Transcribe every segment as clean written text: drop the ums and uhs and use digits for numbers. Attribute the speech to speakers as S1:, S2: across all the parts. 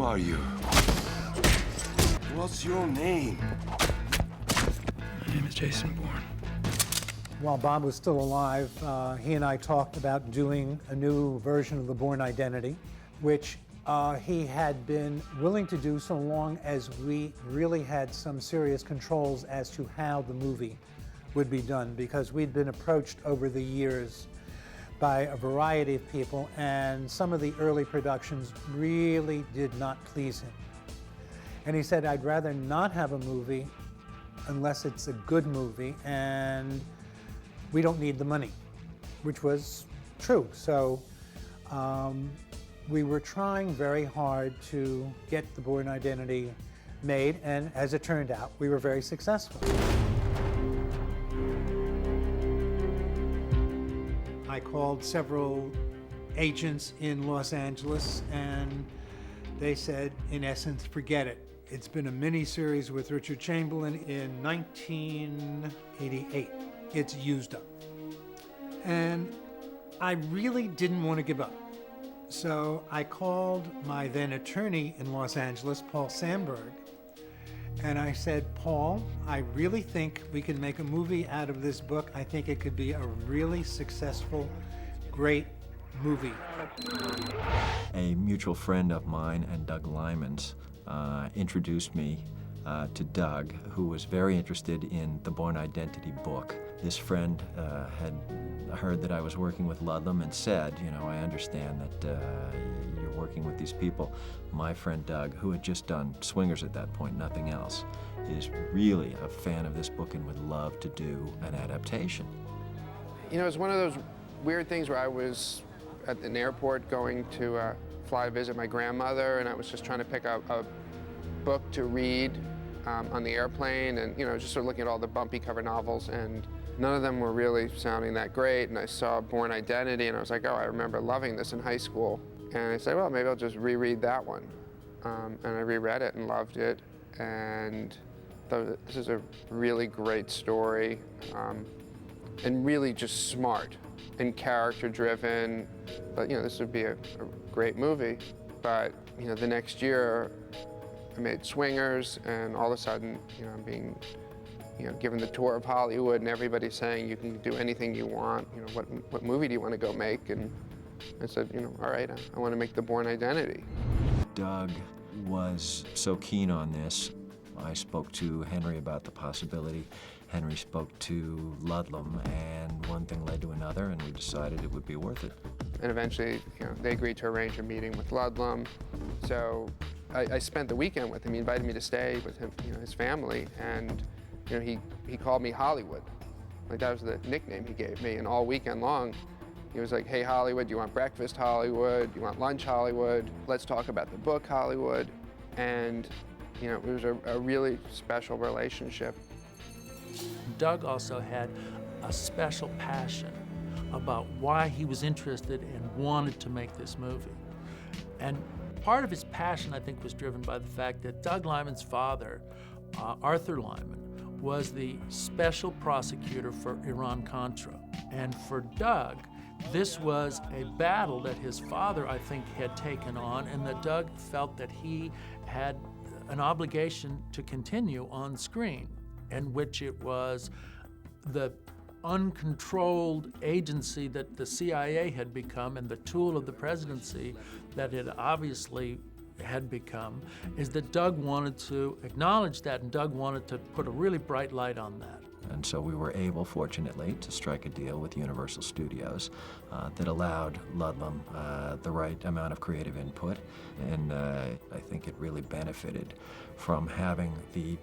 S1: Who are you? What's your name?
S2: My name is Jason Bourne.
S3: While Bob was still alive, he and I talked about doing a new version of the Bourne Identity, which he had been willing to do so long as we really had some serious controls as to how the movie would be done, because we'd been approached over the years by a variety of people, and some of the early productions really did not please him. And he said, I'd rather not have a movie unless it's a good movie, and we don't need the money, which was true. So we were trying very hard to get the Bourne Identity made, and as it turned out, we were very successful. I called several agents in Los Angeles, and they said, in essence, forget it. It's been a mini-series with Richard Chamberlain in 1988. It's used up. And I really didn't want to give up. So I called my then attorney in Los Angeles, Paul Sandberg, and I said, Paul, I really think we can make a movie out of this book. I think it could be a really successful, great movie.
S4: A mutual friend of mine and Doug Lyman's introduced me to Doug, who was very interested in the Bourne Identity book. This friend had heard that I was working with Ludlum and said, you know, I understand that you're working with these people. My friend Doug, who had just done Swingers at that point, nothing else, is really a fan of this book and would love to do an adaptation.
S5: You know, it's one of those weird things where I was at an airport going to fly visit my grandmother, and I was just trying to pick up a book to read on the airplane, and you know, just sort of looking at all the bumpy cover novels, and none of them were really sounding that great. And I saw Bourne Identity, and I was like, oh, I remember loving this in high school. And I said, well, maybe I'll just reread that one. And I reread it and loved it, and thought this is a really great story, and really just smart and character-driven. But you know, this would be a great movie. But you know, the next year, I made Swingers, and all of a sudden, you know, I'm being, you know, given the tour of Hollywood, and everybody's saying you can do anything you want. You know, what movie do you want to go make? And I said, you know, all right, I want to make the Bourne Identity.
S4: Doug was so keen on this. I spoke to Henry about the possibility. Henry spoke to Ludlum, and one thing led to another, and we decided it would be worth it.
S5: And eventually, you know, they agreed to arrange a meeting with Ludlum. So I spent the weekend with him. He invited me to stay with him, you know, his family, and you know, he called me Hollywood. Like, that was the nickname he gave me. And all weekend long, he was like, hey, Hollywood, do you want breakfast, Hollywood? Do you want lunch, Hollywood? Let's talk about the book, Hollywood. And you know, it was a really special relationship.
S6: Doug also had a special passion about why he was interested and wanted to make this movie. And part of his passion, I think, was driven by the fact that Doug Lyman's father, Arthur Lyman, was the special prosecutor for Iran-Contra. And for Doug, this was a battle that his father, I think, had taken on, and that Doug felt that he had an obligation to continue on screen, in which it was the uncontrolled agency that the CIA had become and the tool of the presidency that it obviously had become, is that Doug wanted to acknowledge that, and Doug wanted to put a really bright light on that.
S4: And so we were able, fortunately, to strike a deal with Universal Studios that allowed Ludlum the right amount of creative input, and I think it really benefited from having the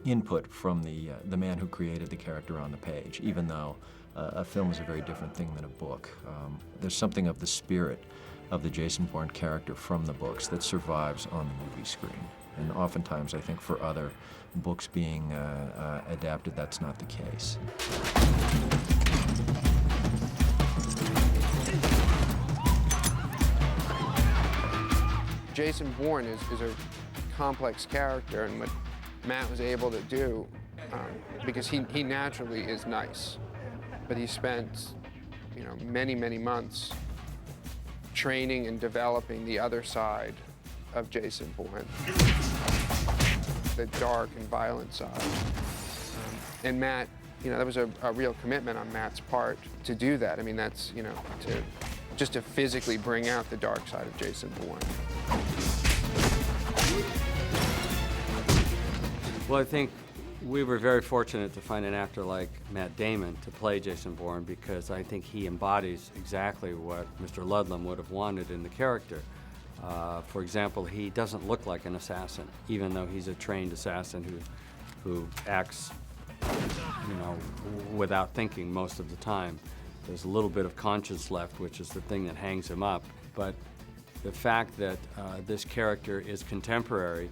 S4: input from the man who created the character on the page, even though a film is a very different thing than a book. There's something of the spirit of the Jason Bourne character from the books that survives on the movie screen. And oftentimes, I think for other books being adapted, that's not the case.
S5: Jason Bourne is a complex character, and what Matt was able to do, because he naturally is nice, but he spent, you know, many, many months training and developing the other side of Jason Bourne, the dark and violent side. And Matt, you know, that was a real commitment on Matt's part to do that. I mean, that's, you know, just to physically bring out the dark side of Jason Bourne.
S1: Well, I think we were very fortunate to find an actor like Matt Damon to play Jason Bourne, because I think he embodies exactly what Mr. Ludlum would have wanted in the character. For example, he doesn't look like an assassin, even though he's a trained assassin who acts, you know, without thinking most of the time. There's a little bit of conscience left, which is the thing that hangs him up. But the fact that this character is contemporary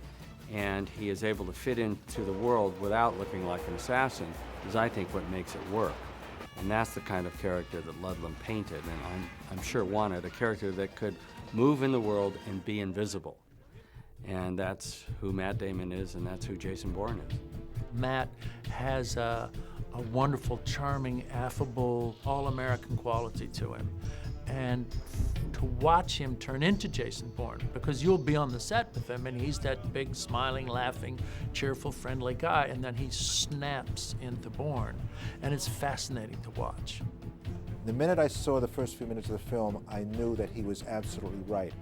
S1: and he is able to fit into the world without looking like an assassin is, I think, what makes it work. And that's the kind of character that Ludlum painted, and I'm sure wanted a character that could move in the world and be invisible. And that's who Matt Damon is, and that's who Jason Bourne is.
S6: Matt has a wonderful, charming, affable, all-American quality to him. And to watch him turn into Jason Bourne, because you'll be on the set with him and he's that big, smiling, laughing, cheerful, friendly guy, and then he snaps into Bourne, and it's fascinating to watch.
S7: The minute I saw the first few minutes of the film, I knew that he was absolutely right.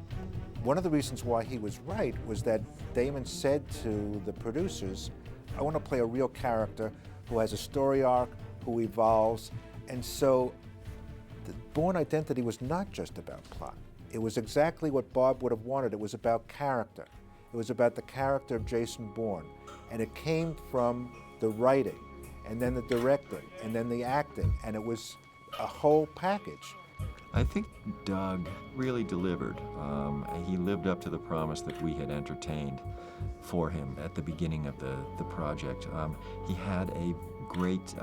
S7: One of the reasons why he was right was that Damon said to the producers, I want to play a real character who has a story arc, who evolves, and so the Bourne Identity was not just about plot. It was exactly what Bob would have wanted. It was about character. It was about the character of Jason Bourne. And it came from the writing, and then the directing, and then the acting, and it was a whole package.
S4: I think Doug really delivered. He lived up to the promise that we had entertained for him at the beginning of the project. He had a great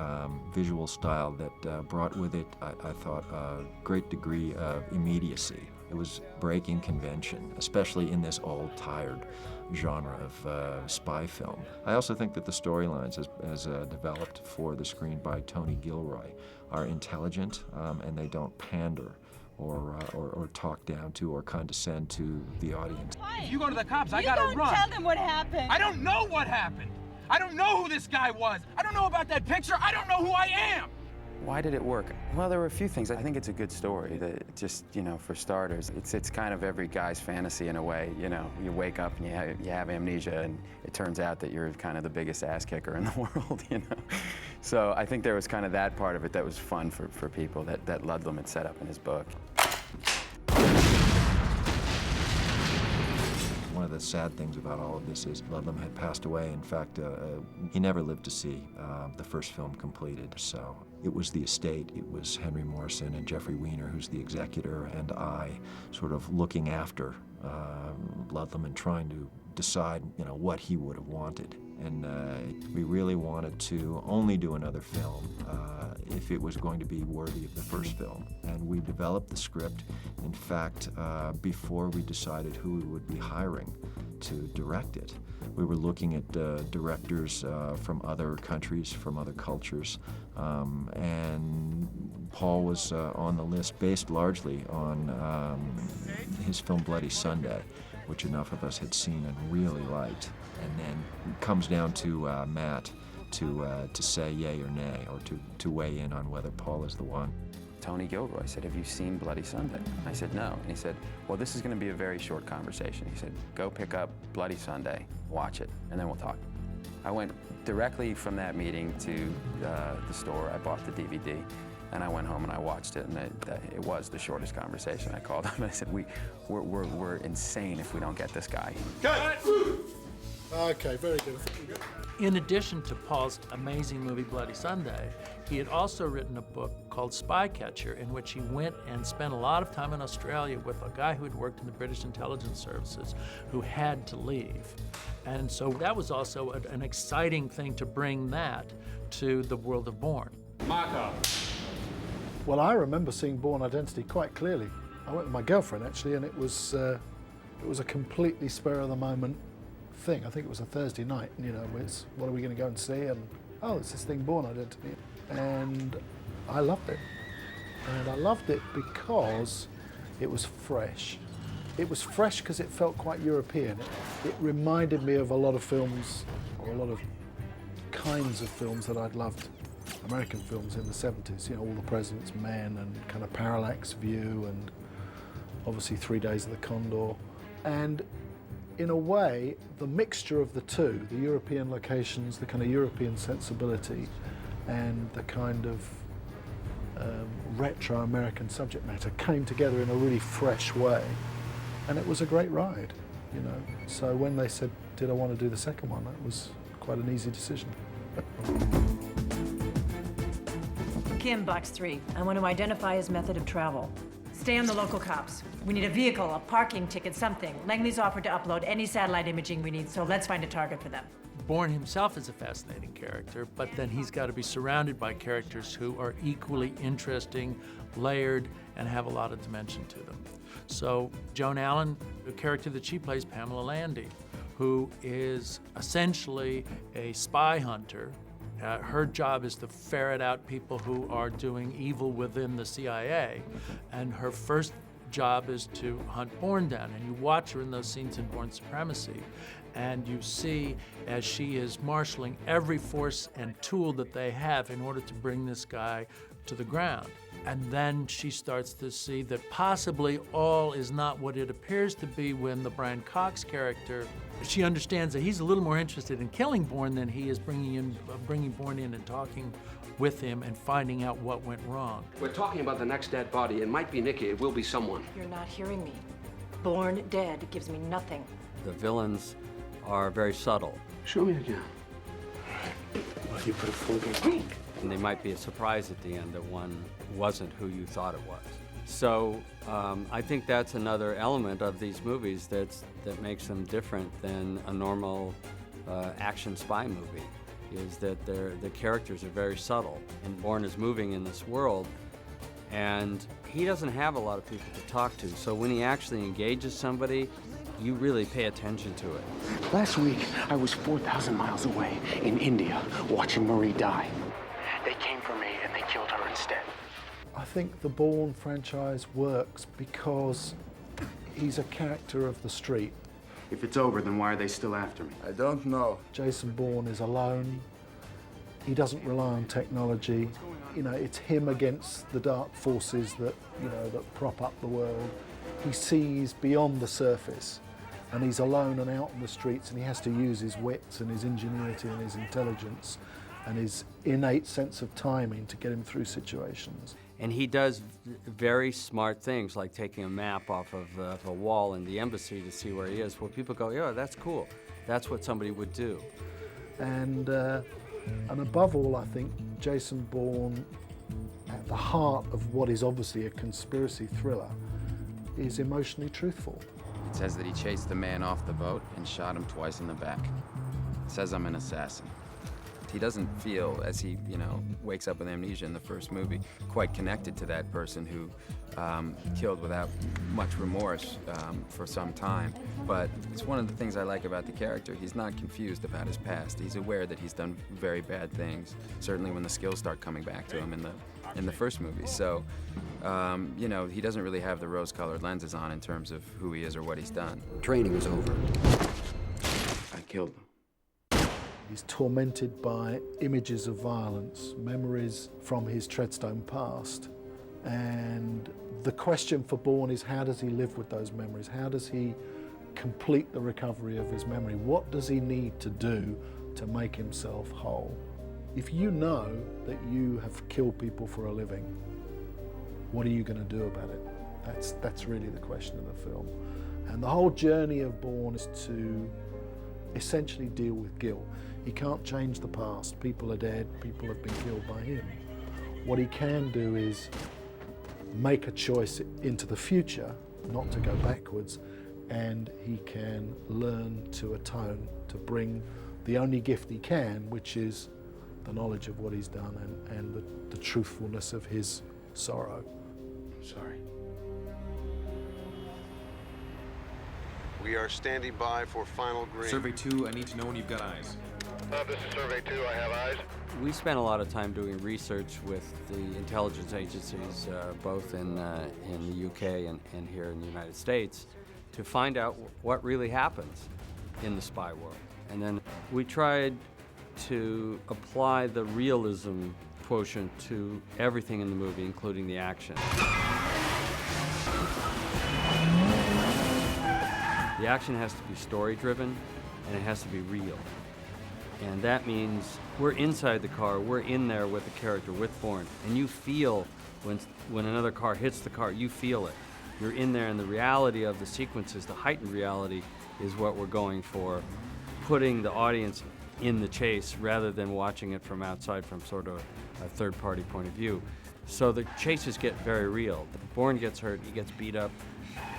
S4: visual style that brought with it, I thought, a great degree of immediacy. It was breaking convention, especially in this old, tired genre of spy film. I also think that the storylines, as developed for the screen by Tony Gilroy, are intelligent, and they don't pander or talk down to or condescend to the audience.
S8: If you go to the cops, I gotta run. You don't tell them what happened. I don't know what happened. I don't know who this guy was. I don't know about that picture. I don't know who I am.
S9: Why did it work? Well, there were a few things. I think it's a good story. That just, you know, for starters, it's kind of every guy's fantasy in a way. You know, you wake up and you have amnesia, and it turns out that you're kind of the biggest ass kicker in the world. You know, so I think there was kind of that part of it that was fun for people that Ludlum had set up in his book.
S4: One of the sad things about all of this is Ludlum had passed away. In fact, he never lived to see the first film completed. So it was the estate, it was Henry Morrison and Jeffrey Weiner, who's the executor, and I sort of looking after Ludlum and trying to decide, you know, what he would have wanted. And we really wanted to only do another film if it was going to be worthy of the first film. And we developed the script, in fact, before we decided who we would be hiring to direct it. We were looking at directors from other countries, from other cultures, and Paul was on the list based largely on his film Bloody Sunday, which enough of us had seen and really liked. And then it comes down to Matt to say yay or nay, or to weigh in on whether Paul is the one.
S9: Tony Gilroy said, have you seen Bloody Sunday? I said, no. And he said, well, this is going to be a very short conversation. He said, go pick up Bloody Sunday, watch it, and then we'll talk. I went directly from that meeting to the store. I bought the DVD, and I went home and I watched it, and it was the shortest conversation. I called him and I said, we're insane if we don't get this guy.
S10: Cut! Okay, very good.
S6: In addition to Paul's amazing movie Bloody Sunday, he had also written a book called Spycatcher, in which he went and spent a lot of time in Australia with a guy who had worked in the British intelligence services who had to leave. And so that was also an exciting thing to bring that to the world of Bourne.
S8: Marco.
S10: Well, I remember seeing Bourne Identity quite clearly. I went with my girlfriend, actually, and it was a completely spur-of-the-moment thing. I think it was a Thursday night, you know, it's what are we going to go and see? And, oh, it's this thing, Bourne Identity. And I loved it. And I loved it because it was fresh. It was fresh because it felt quite European. It reminded me of a lot of films, or a lot of kinds of films that I'd loved, American films in the 70s, you know, All the President's Men and kind of Parallax View and obviously 3 Days of the Condor. And in a way, the mixture of the two, the European locations, the kind of European sensibility and the kind of retro American subject matter came together in a really fresh way. And it was a great ride, you know. So when they said, did I want to do the second one, that was quite an easy decision.
S11: Kim, Box 3. I want to identify his method of travel. Stay on the local cops. We need a vehicle, a parking ticket, something. Langley's offered to upload any satellite imaging we need, so let's find a target for them.
S6: Bourne himself is a fascinating character, but then he's got to be surrounded by characters who are equally interesting, layered, and have a lot of dimension to them. So Joan Allen, the character that she plays, Pamela Landy, who is essentially a spy hunter. Her job is to ferret out people who are doing evil within the CIA, and her first job is to hunt Bourne down. And you watch her in those scenes in Bourne Supremacy, and you see as she is marshaling every force and tool that they have in order to bring this guy to the ground. And then she starts to see that possibly all is not what it appears to be when the Brian Cox character, she understands that he's a little more interested in killing Bourne than he is bringing Bourne in and talking with him and finding out what went wrong.
S12: We're talking about the next dead body. It might be Nikki, it will be someone.
S11: You're not hearing me. Bourne dead gives me nothing.
S1: The villains are very subtle.
S12: Show me again. Well, you put a full game.
S1: And they might be a surprise at the end that one wasn't who you thought it was. So I think that's another element of these movies that makes them different than a normal action spy movie, is that the characters are very subtle. And Bourne is moving in this world, and he doesn't have a lot of people to talk to. So when he actually engages somebody, you really pay attention to it.
S12: Last week, I was 4,000 miles away in India watching Marie die. They came for me and they killed her instead.
S10: I think the Bourne franchise works because he's a character of the street.
S9: If it's over, then why are they still after me?
S13: I don't know.
S10: Jason Bourne is alone. He doesn't rely on technology. You know, it's him against the dark forces that, you know, that prop up the world. He sees beyond the surface, and he's alone and out in the streets, and he has to use his wits and his ingenuity and his intelligence and his innate sense of timing to get him through situations.
S1: And he does very smart things, like taking a map off of a wall in the embassy to see where he is. Well, people go, yeah, that's cool. That's what somebody would do.
S10: And above all, I think Jason Bourne, at the heart of what is obviously a conspiracy thriller, is emotionally truthful.
S9: It says that he chased the man off the boat and shot him twice in the back. It says I'm an assassin. He doesn't feel, as he, you know, wakes up with amnesia in the first movie, quite connected to that person who killed without much remorse for some time. But it's one of the things I like about the character. He's not confused about his past. He's aware that he's done very bad things, certainly when the skills start coming back to him in the first movie. So, you know, he doesn't really have the rose-colored lenses on in terms of who he is or what he's done.
S12: Training was over. I killed them.
S10: He's tormented by images of violence, memories from his Treadstone past. And the question for Bourne is, how does he live with those memories? How does he complete the recovery of his memory? What does he need to do to make himself whole? If you know that you have killed people for a living, what are you going to do about it? That's really the question of the film. And the whole journey of Bourne is to essentially deal with guilt. He can't change the past. People are dead, people have been killed by him. What he can do is make a choice into the future, not to go backwards, and he can learn to atone, to bring the only gift he can, which is the knowledge of what he's done and the truthfulness of his sorrow.
S12: Sorry.
S14: We are standing by for final green.
S15: Survey 2, I need to know when you've got eyes.
S14: This is Survey 2, I have eyes.
S1: We spent a lot of time doing research with the intelligence agencies, both in the UK and here in the United States. to find out what really happens in the spy world. And then we tried to apply the realism quotient to everything in the movie, including the action. The action has to be story-driven, and it has to be real. And that means we're inside the car, we're in there with the character, with Bourne, and you feel when another car hits the car, you feel it. You're in there, and the reality of the sequences, the heightened reality, is what we're going for, putting the audience in the chase rather than watching it from outside from sort of a third-party point of view. So the chases get very real. Bourne gets hurt, he gets beat up,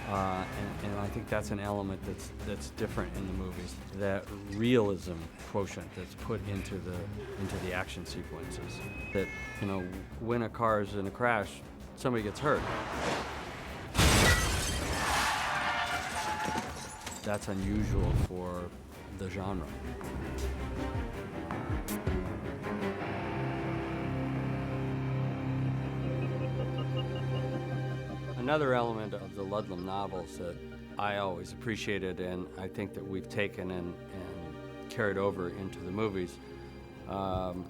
S1: and I think that's an element that's different in the movies. That realism quotient that's put into the action sequences. That, you know, when a car is in a crash, somebody gets hurt. That's unusual for the genre. Another element of the Ludlum novels that I always appreciated, and I think that we've taken and carried over into the movies,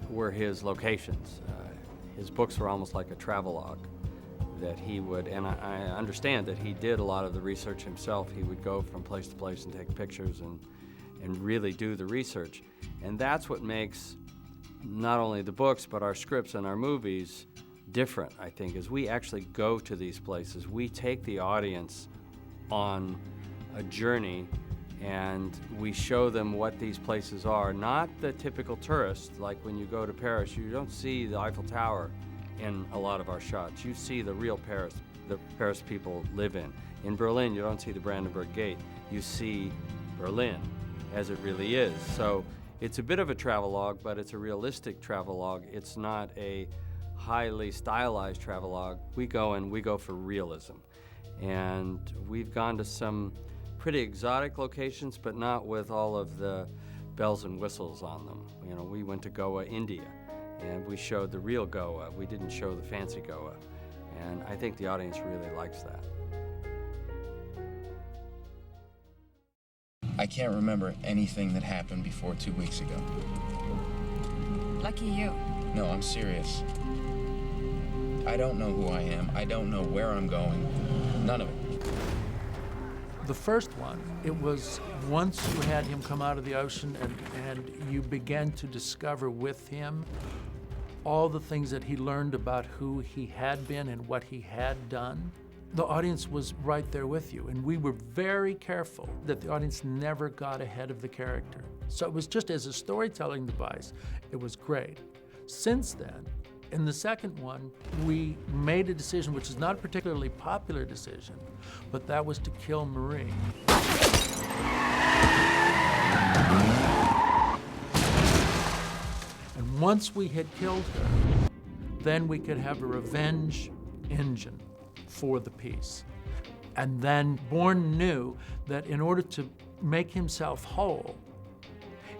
S1: were his locations. His books were almost like a travelogue that he would, and I understand that he did a lot of the research himself. He would go from place to place and take pictures and really do the research. And that's what makes not only the books, but our scripts and our movies different, I think, is we actually go to these places. We take the audience on a journey and we show them what these places are. Not the typical tourist, like when you go to Paris, you don't see the Eiffel Tower in a lot of our shots. You see the real Paris, the Paris people live in. In Berlin, you don't see the Brandenburg Gate. You see Berlin as it really is. So it's a bit of a travelogue, but it's a realistic travelogue. It's not a highly stylized travelogue. We go for realism. And we've gone to some pretty exotic locations, but not with all of the bells and whistles on them. You know, we went to Goa, India, and we showed the real Goa. We didn't show the fancy Goa. And I think the audience really likes that.
S9: I can't remember anything that happened before 2 weeks ago.
S11: Lucky you.
S9: No, I'm serious. I don't know who I am. I don't know where I'm going. None of it.
S6: The first one, it was once you had him come out of the ocean and you began to discover with him all the things that he learned about who he had been and what he had done. The audience was right there with you, and we were very careful that the audience never got ahead of the character. So it was just as a storytelling device, it was great. Since then, in the second one, we made a decision, which is not a particularly popular decision, but that was to kill Marie. And once we had killed her, then we could have a revenge engine for the piece. And then Bourne knew that in order to make himself whole,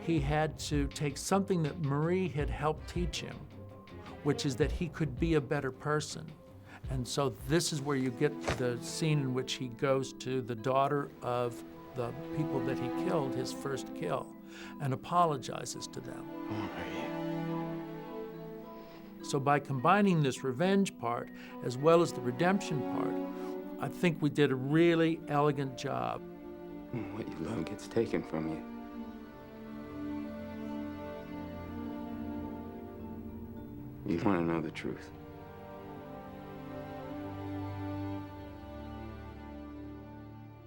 S6: he had to take something that Marie had helped teach him, which is that he could be a better person. And so this is where you get the scene in which he goes to the daughter of the people that he killed, his first kill, and apologizes to them. So by combining this revenge part as well as the redemption part, I think we did a really elegant job.
S12: What you love gets taken from you. You want to know the truth.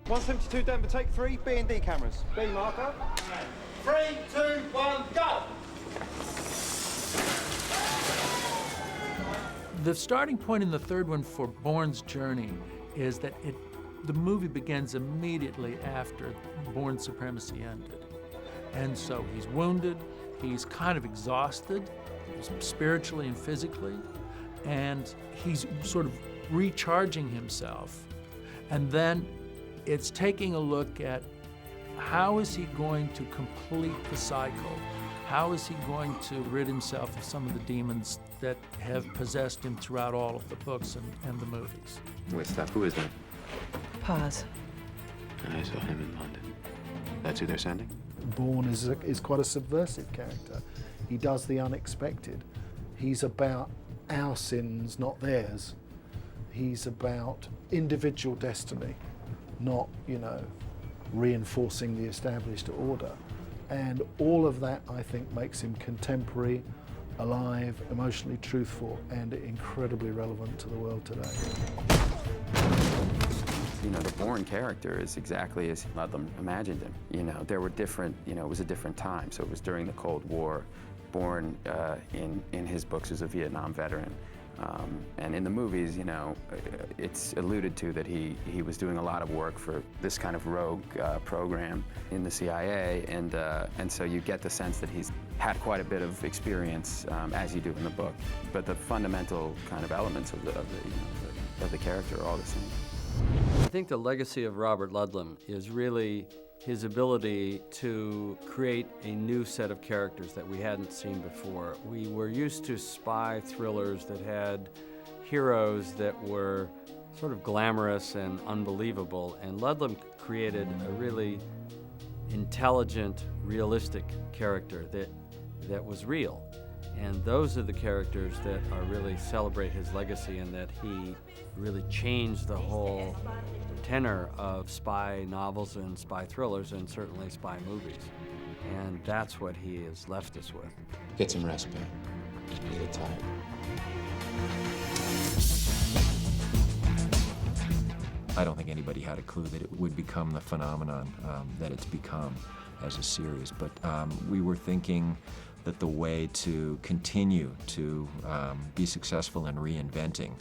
S13: .172 Denver, take 3, B&D cameras. B marker. 3, 2, 1, go!
S6: The starting point in the third one for Bourne's journey is that the movie begins immediately after Bourne's supremacy ended. And so he's wounded, he's kind of exhausted, spiritually and physically, and he's sort of recharging himself. And then it's taking a look at how is he going to complete the cycle? How is he going to rid himself of some of the demons that have possessed him throughout all of the books and the movies?
S12: Wait, stop. Who is that?
S11: Pause.
S12: I saw him in London. That's who they're sending?
S10: Bourne is quite a subversive character. He does the unexpected. He's about our sins, not theirs. He's about individual destiny, not, you know, reinforcing the established order. And all of that, I think, makes him contemporary, alive, emotionally truthful, and incredibly relevant to the world today.
S9: You know, the Bourne character is exactly as Ludlum imagined him. You know, there were different, you know, it was a different time, so it was during the Cold War. Bourne, in his books, is a Vietnam veteran. And in the movies, you know, it's alluded to that he was doing a lot of work for this kind of rogue program in the CIA, and so you get the sense that he's had quite a bit of experience, as you do in the book. But the fundamental kind of elements of the character are all the same.
S1: I think the legacy of Robert Ludlum is really his ability to create a new set of characters that we hadn't seen before. We were used to spy thrillers that had heroes that were sort of glamorous and unbelievable, and Ludlum created a really intelligent, realistic character that was real. And those are the characters that are really celebrate his legacy, and that he really changed the whole tenor of spy novels and spy thrillers, and certainly spy movies. And that's what he has left us with.
S12: Get some rest, man. You get tired.
S4: I don't think anybody had a clue that it would become the phenomenon that it's become as a series, but we were thinking that the way to continue to be successful in reinventing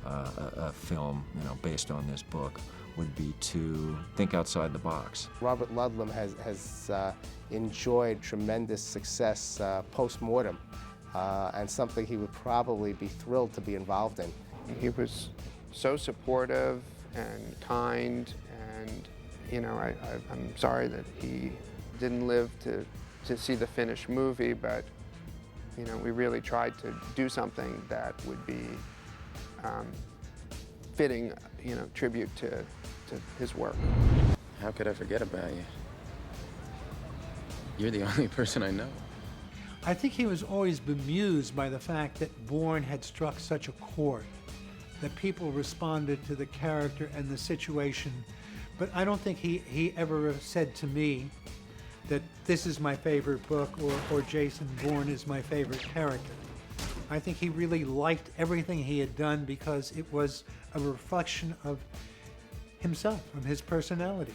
S4: a film, you know, based on this book would be to think outside the box.
S5: Robert Ludlum has enjoyed tremendous success post-mortem, and something he would probably be thrilled to be involved in. He was so supportive and kind, and you know, I'm sorry that he didn't live to see the finished movie, but you know, we really tried to do something that would be fitting, you know, tribute to his work.
S12: How could I forget about you? You're the only person I know.
S3: I think he was always bemused by the fact that Bourne had struck such a chord, that people responded to the character and the situation. But I don't think he ever said to me that this is my favorite book, or Jason Bourne is my favorite character. I think he really liked everything he had done because it was a reflection of himself, of his personality.